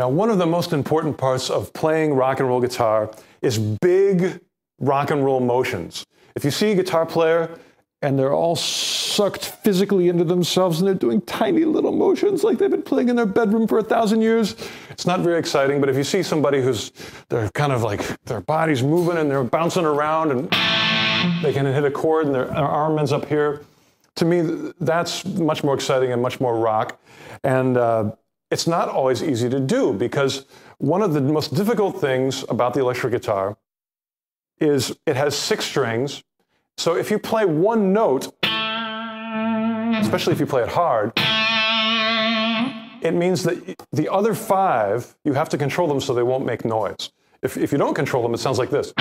Now, one of the most important parts of playing rock and roll guitar is big rock and roll motions. If you see a guitar player and they're all sucked physically into themselves and they're doing tiny little motions like they've been playing in their bedroom for 1,000 years, it's not very exciting. But if you see somebody they're kind of like, their body's moving and they're bouncing around and they can hit a chord and their arm ends up here, to me, that's much more exciting and much more rock. And it's not always easy to do, because one of the most difficult things about the electric guitar is it has 6 strings. So if you play one note, especially if you play it hard, it means that the other 5, you have to control them so they won't make noise. If you don't control them, it sounds like this.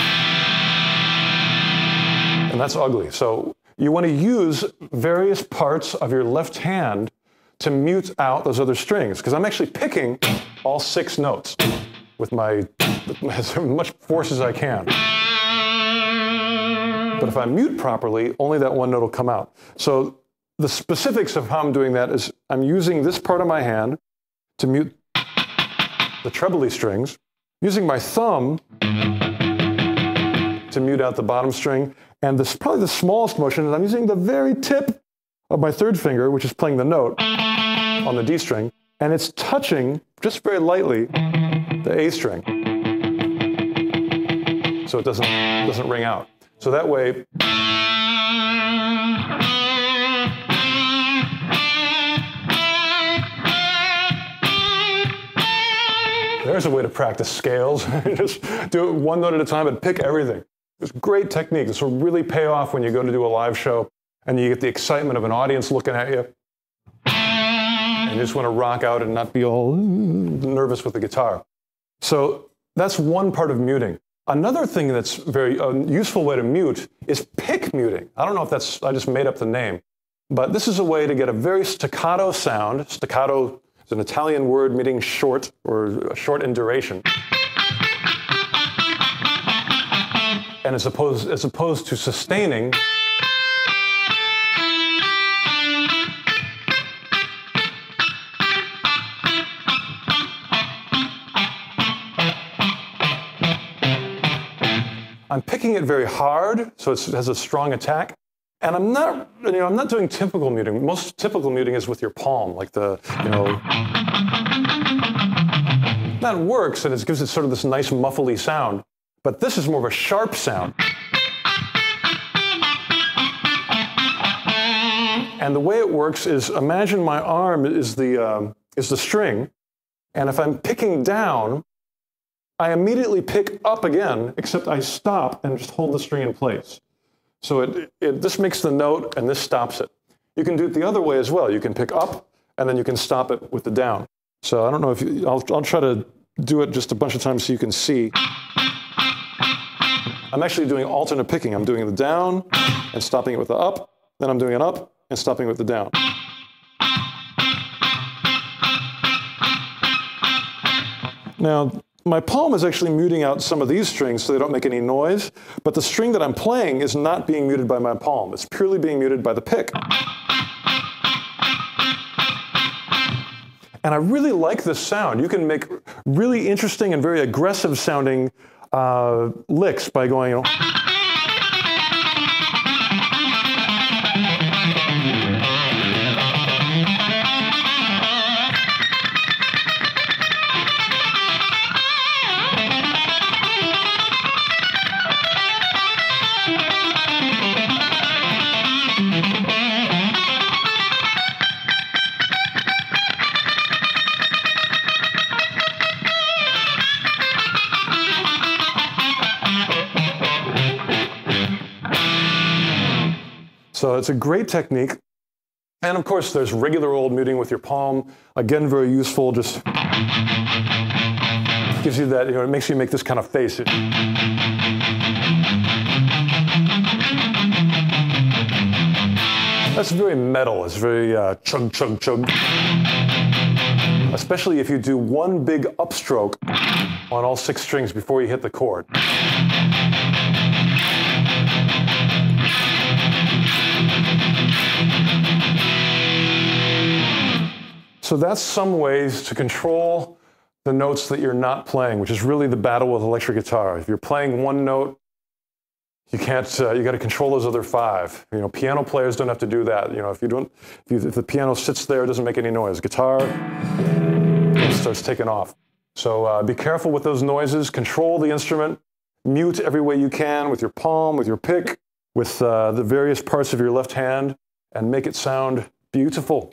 And that's ugly. So you want to use various parts of your left hand to mute out those other strings, because I'm actually picking all 6 notes with as much force as I can. But if I mute properly, only that one note will come out. So the specifics of how I'm doing that is I'm using this part of my hand to mute the trebly strings, using my thumb to mute out the bottom string, and this probably the smallest motion is I'm using the very tip of my 3rd finger, which is playing the note on the D string, and it's touching just very lightly the A string, so it doesn't ring out. So that way, there's a way to practice scales. Just do it one note at a time and pick everything. It's a great technique. This will really pay off when you go to do a live show and you get the excitement of an audience looking at you. And you just want to rock out and not be all nervous with the guitar. So that's one part of muting. Another thing that's very useful way to mute is pick muting. I don't know if I just made up the name, but this is a way to get a very staccato sound. Staccato is an Italian word meaning short, or short in duration. And as opposed to sustaining, I'm picking it very hard, so it has a strong attack. And I'm not doing typical muting. Most typical muting is with your palm, like that works, and it gives it sort of this nice muffly sound. But this is more of a sharp sound. And the way it works is, imagine my arm is the string, and if I'm picking down, I immediately pick up again, except I stop and just hold the string in place. So this makes the note, and this stops it. You can do it the other way as well. You can pick up, and then you can stop it with the down. So I don't know if I'll try to do it just a bunch of times so you can see. I'm actually doing alternate picking. I'm doing the down and stopping it with the up. Then I'm doing an up and stopping it with the down. Now, my palm is actually muting out some of these strings so they don't make any noise, but the string that I'm playing is not being muted by my palm. It's purely being muted by the pick. And I really like this sound. You can make really interesting and very aggressive sounding licks by going, So it's a great technique. And of course, there's regular old muting with your palm. Again, very useful. Just gives you that, it makes you make this kind of face. That's very metal. It's very chug, chug, chug. Especially if you do one big upstroke on all 6 strings before you hit the chord. So that's some ways to control the notes that you're not playing, which is really the battle with electric guitar. If you're playing one note, you can't. You got to control those other 5. You know, piano players don't have to do that. You know, if the piano sits there, it doesn't make any noise. Guitar, it starts taking off. So be careful with those noises. Control the instrument. Mute every way you can with your palm, with your pick, with the various parts of your left hand, and make it sound beautiful.